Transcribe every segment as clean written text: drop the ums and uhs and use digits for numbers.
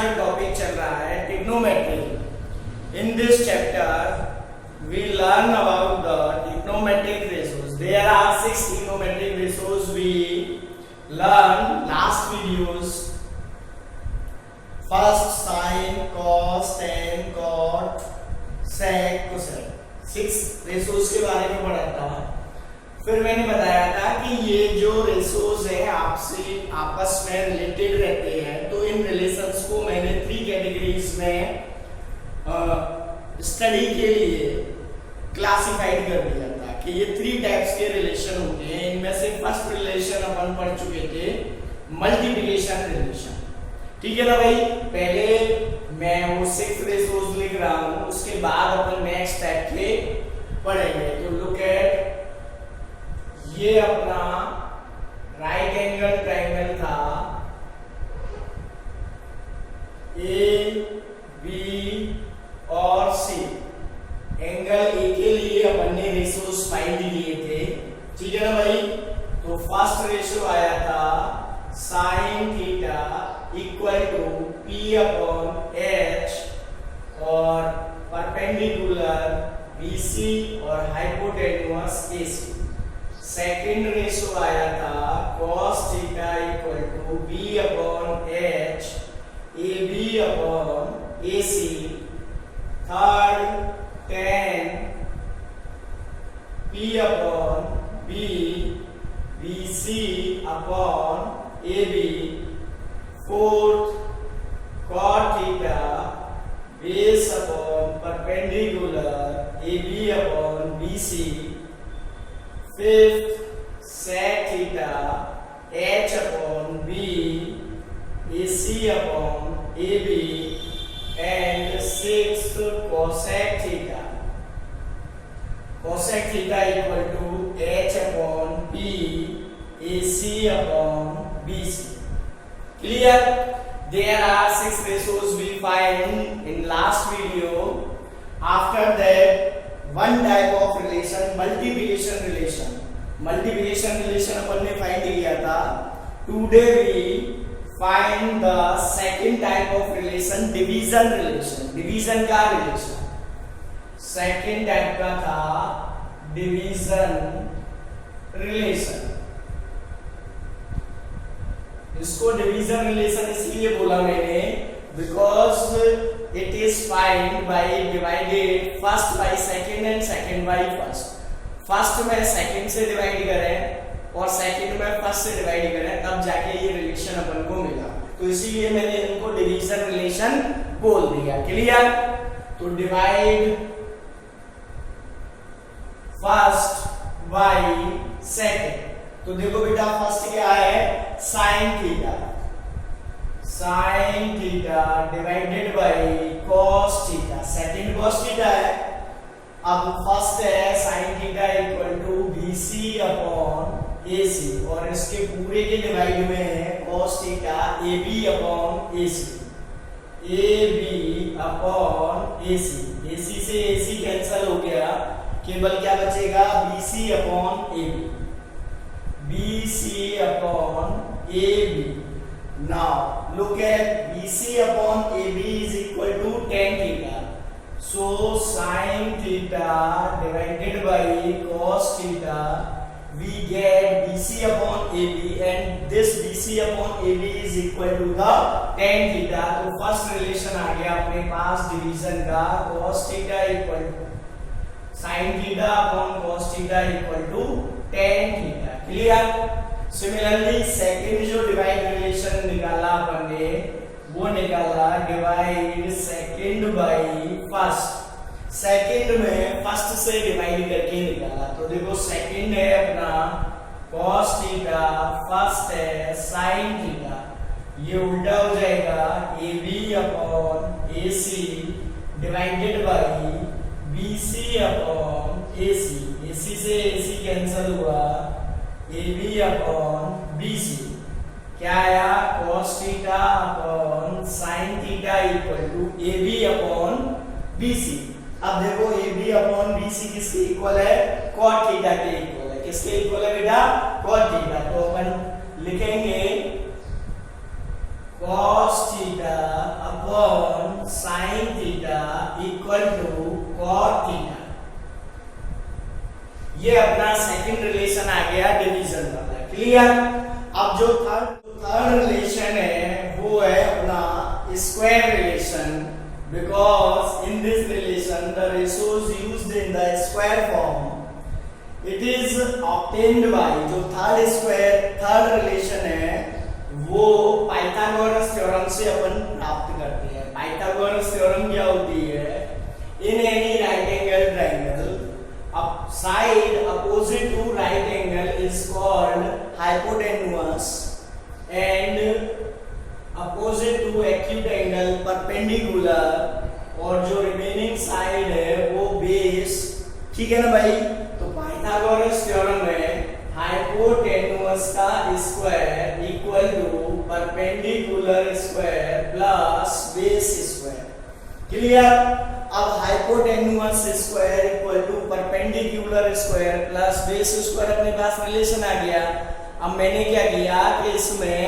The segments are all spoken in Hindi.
जो टॉपिक चल रहा है trigonometry. In this chapter we learn about the trigonometric ratios. There are 6 trigonometric ratios we learn last videos. First sine, cos, tan, cot, sec, cosec, 6 ratios के बारे में पढ़ा था। फिर मैंने बताया था कि ये जो रेशियोज है आपसे आपस में रिलेटेड रहते हैं, तो इन रिलेशंस को मैंने 3 कैटेगरीज में स्टडी के लिए क्लासिफाइड कर दिया था कि ये 3 टाइप्स के रिलेशन होते हैं। इनमें से फर्स्ट रिलेशन अपन पढ़ चुके थे, मल्टीप्लिकेशन रिलेशन। ठीक है ना भाई। पहले मैं वो 6 रेशियोज लिख रहा हूं, उसके बाद अपन नेक्स्ट टाइप के पढ़ेंगे। तो लुक एट, ये अपना राइट एंगल ट्रायंगल था, ए, बी और सी। एंगल ए के लिए अपन ने रेशियोज फाइंड लिए थे। ठीक है ना भाई। तो फर्स्ट रेशियो आया था sine theta equal to P upon H और परपेंडिकुलर बीसी और हाइपोटेन्यूस एसी। सेकेंड रेशियो आया था cos theta equal to B upon H A B upon A C. Third tan P upon B BC upon AB। Fourth cot theta base upon perpendicular AB upon BC। Fifth sec theta H upon B AC upon AB। And sixth cosec theta equal to H upon B AC upon BC। Clear? There are 6 ratios we find in last video. After that, one type of relation, multiplication relation. Multiplication relation अपन ने फाइंड किया था। Today we find the second type of relation, division relation. Division का relation second type का था division relation। इसको division relation इसलिए बोला मैंने because it is find by divided first by second and second by first। First में सेकंड से डिवाइड करें और सेकंड में फर्स्ट से डिवाइड करें, तब जाके ये रिलेशन अपन को मिला। तो इसीलिए मैंने इनको डिवीजन रिलेशन बोल दिया। क्लियर? तो डिवाइड फर्स्ट बाय सेकंड। तो देखो बेटा, फर्स्ट क्या है? Sine theta. Sine theta divided by cos theta. Second cos theta है। अब फर्स्ट है sine theta equal to BC upon AC और इसके पूरे के डिवाइड में है cos theta AB upon AC. AB upon AC. AC से एसी कैंसिल हो गया, केवल क्या बचेगा? BC upon AB. BC upon AB. Now look at BC upon AB is equal to tan theta. So sin theta divided by cos theta, we get BC upon AB, and this BC upon AB is equal to the tan theta। तो फर्स्ट रिलेशन आ गया अपने पास डिवीजन का, cos theta equal to sin theta upon cos theta equal to tan theta। Clear? Similarly second जो डिवाइड रिलेशन निकाला अपन ने, वो निकाला divide second by first. Second में फर्स्ट से डिवाइड करके निकाला। तो देखो सेकंड है अपना cos थीटा, फर्स्ट है sin थीटा। ये उल्टा हो जाएगा AB upon AC divided by BC upon AC। AC से AC कैंसिल हुआ, AB अपॉन BC। क्या आया? cos theta upon sin theta equal to AB upon BC। अब देखो AB अपॉन BC किसके इक्वल है? cot थीटा के इक्वल है। किसके इक्वल है बेटा? cot theta. तो अपन लिखेंगे cos theta upon sine theta equal to cot theta. ये अपना सेकंड रिलेशन आ गया डिवीजन वाला। क्लियर। अब जो थर्ड रिलेशन है वो है अपना square relation, because in this relation the ratios used in the square form it is obtained by, जो थर्ड रिलेशन है वो पाइथागोरस थ्योरम से अपन प्राप्त करते हैं। पाइथागोरस थ्योरम क्या होती है? In any right angle triangle side opposite to right angle is called hypotenuse and opposite to acute angle perpendicular, और जो रिमेनिंग साइड है वो बेस। ठीक है ना भाई? तो पाइथागोरस थ्योरम में हाइपोटेन्यूस का square equal to perpendicular square plus base square. Clear. अब hypotenuse square equal to perpendicular square plus base square अपने पास रिलेशन आ गया। अब मैंने क्या किया कि इसमें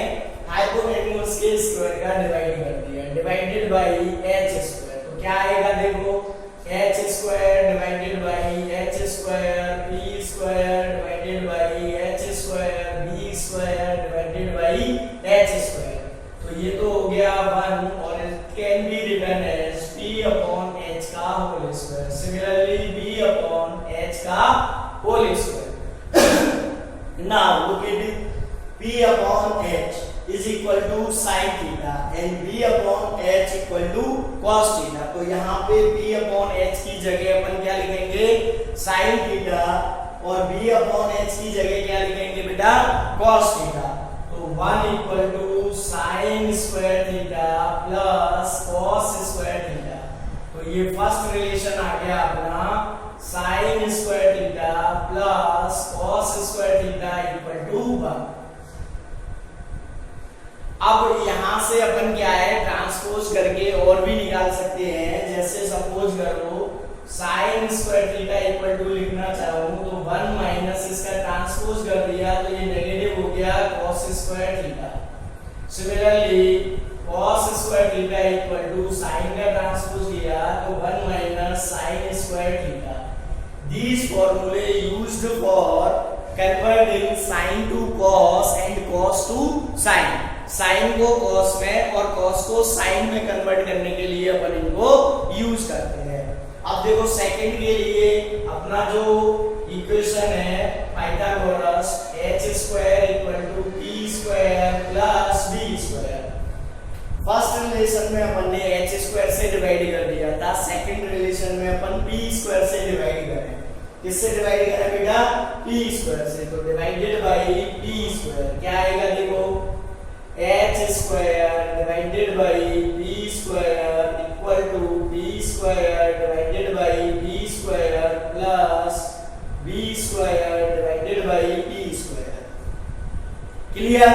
हाइपोटेन्यूस के स्क्वायर का डिवाइड कर दिया, डिवाइडेड बाय h स्क्वायर। तो क्या आएगा देखो, h square divided by h square, p square divided by h square, b square divided by h square. तो ये तो हो गया 1 और it can be written as p upon h का whole square. Similarly b upon h का whole square. Now look at it, p upon h is equal to sin theta and b upon h equal to cos theta। तो यहाँ पे p upon h की जगह अपन क्या लिखेंगे? sin theta, और b upon h की जगह क्या लिखेंगे बेटा? cos theta। तो 1 equal to sin square theta plus cos square theta। तो ये फर्स्ट रिलेशन आ गया अपना sin square theta plus cos square theta equal to 1। अब यहां से अपन क्या है, ट्रांसपोज करके और भी निकाल सकते हैं। जैसे सपोज करो sine square theta equal to लिखना चाहूं तो 1 माइनस इसका ट्रांसपोज कर दिया तो ये नेगेटिव हो गया cos square theta. Similarly cos square theta equal to sine का ट्रांसपोज किया तो 1 minus sine square theta. These formulae used for converting sin to cos and cos to sin। Sine को cos में और cos को sin में कन्वर्ट करने के लिए अपन इनको यूज करते हैं। अब देखो सेकंड के लिए अपना जो इक्वेशन है Pythagoras h square equal to p square plus b square. First relation में अपन ने h स्क्वायर से डिवाइड कर दिया था, सेकंड रिलेशन में अपन p स्क्वायर से डिवाइड करें। किससे डिवाइड करें बेटा? p स्क्वायर से। तो डिवाइडेड बाय p स्क्वायर क्या आएगा देखो, h square divided by p square equal to p square divided by p square plus b square divided by p square. Clear.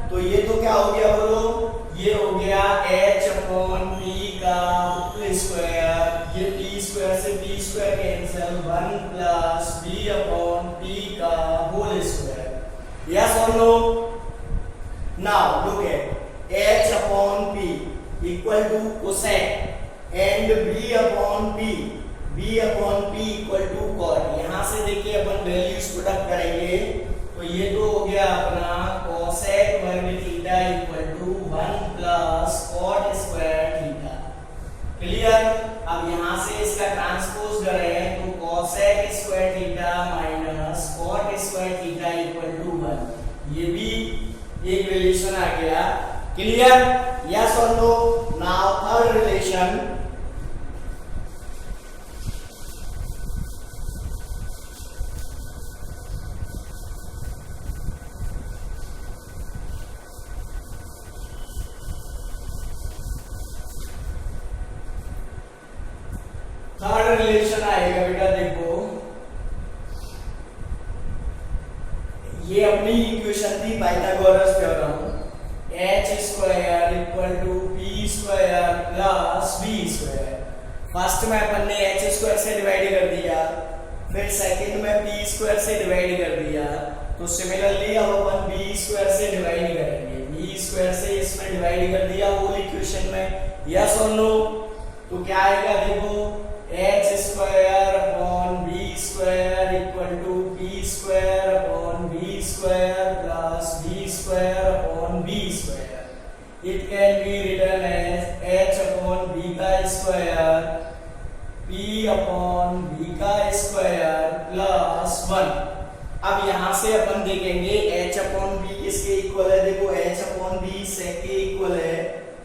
तो ये तो क्या हो गया बोलो, ये हो गया h अपॉन p का स्क्वायर, ये p स्क्वायर से p square cancel, 1 plus b upon p का होल स्क्वायर। यस और no? Now look at h upon p equal to cosec and b upon p equal to cot। यहाँ से देखिए अपन वैल्यूज प्रोडक्ट करेंगे तो ये तो हो गया अपना cosec वर्ग theta equal to 1 plus cot square theta. Clear. अब यहाँ से इसका ट्रांसपोज करें तो cosec square theta minus cot square theta equal to 1। ये भी एक रिलेशन आ गया। क्लियर। यस और no? Now third relation, third relation आएगा बेटा देखो, ये अपनी इक्वेशन थी Pythagoras theorem h square equal to p square plus b square. First में अपन ने h स्क्वायर से डिवाइड कर दिया, फिर सेकंड में p स्क्वायर से डिवाइड कर दिया। तो सिमिलरली अब अपन b स्क्वायर से डिवाइड करेंगे। बी स्क्वायर से इसमें डिवाइड कर दिया होल इक्वेशन में, यस और नो? तो क्या आएगा देखो, H square upon B square equal to B square upon B square plus B square upon B square. It can be written as H upon B का स्क्वायर p अपॉन b का स्क्वायर प्लस 1। अब यहां से अपन देखेंगे h अपॉन b किसके इक्वल है, देखो h अपॉन b sec के इक्वल है,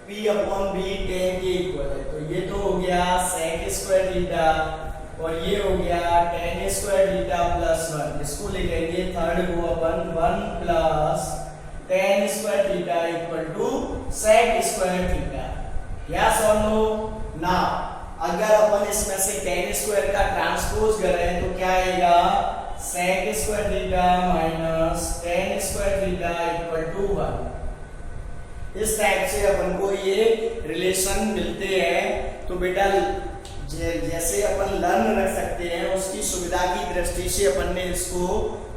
p अपॉन b tan के इक्वल है। तो ये तो हो गया sec स्क्वायर थीटा और ये हो गया tan स्क्वायर थीटा प्लस 1। इसको लिखेंगे थर्ड को अपन 1 plus tan square theta equal to sec square theta, yes और नो? नाउ अगर अपन इसमें से tan स्क्वायर का ट्रांसपोज करें तो क्या आएगा, sec square theta minus tan square theta equal to 1। इस टाइप से अपन को ये रिलेशन मिलते हैं। तो बेटा जैसे अपन लर्न रख सकते हैं, उसकी सुविधा की दृष्टि से अपन ने इसको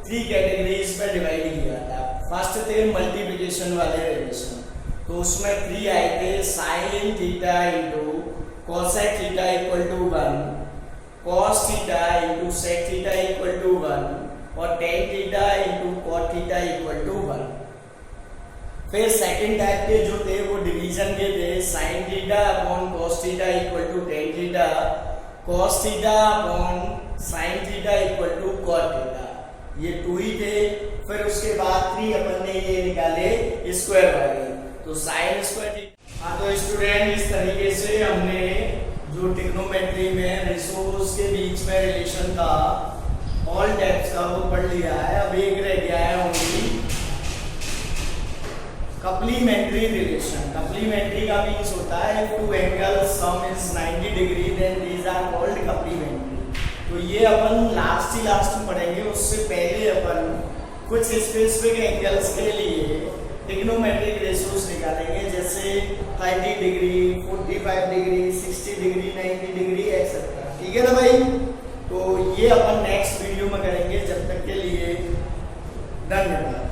3 कैटेगरीज में डिवाइड किया था। फर्स्ट थे मल्टीप्लिकेशन वाले रिलेशन, तो उसमें 3 आए थे, sin theta into cosec theta equal to 1, cos theta into sec theta equal to 1 और tan theta into cot theta equal to 1। फिर सेकंड टाइप के जो थे वो डिवीजन के थे, sin theta upon cos theta equal to tan theta, cos theta upon sin theta equal to cot theta, ये 2 ही थे। फिर उसके बाद 3 अपन ने ये निकाले स्क्वायर वाले, तो sin स्क्वायर थीटा। हाँ तो स्टूडेंट इस तरीके से हमने जो ट्रिग्नोमेट्री में रेशोस के बीच में रिलेशन था ऑल टाइप्स का वो पढ़ लिया है। अब एक रह गया है ओनली कप्लीमेंट्री रिलेशन। कप्लीमेंट्री का मींस होता है टू एंगल्स सम इज 90 डिग्री then these are called complementary. तो ये अपन लास्ट में पढ़ेंगे, उससे पहले अपन कुछ स्पेसिफिक एंगल्स के लिए ट्रिग्नोमेट्रिक रेशियोज निकालेंगे, जैसे 30 degree, 45 degree, 60 degree, 90 degree etcetera. ठीक है ना भाई? तो ये अपन नेक्स्ट वीडियो में करेंगे। जब तक के लिए धन्यवाद।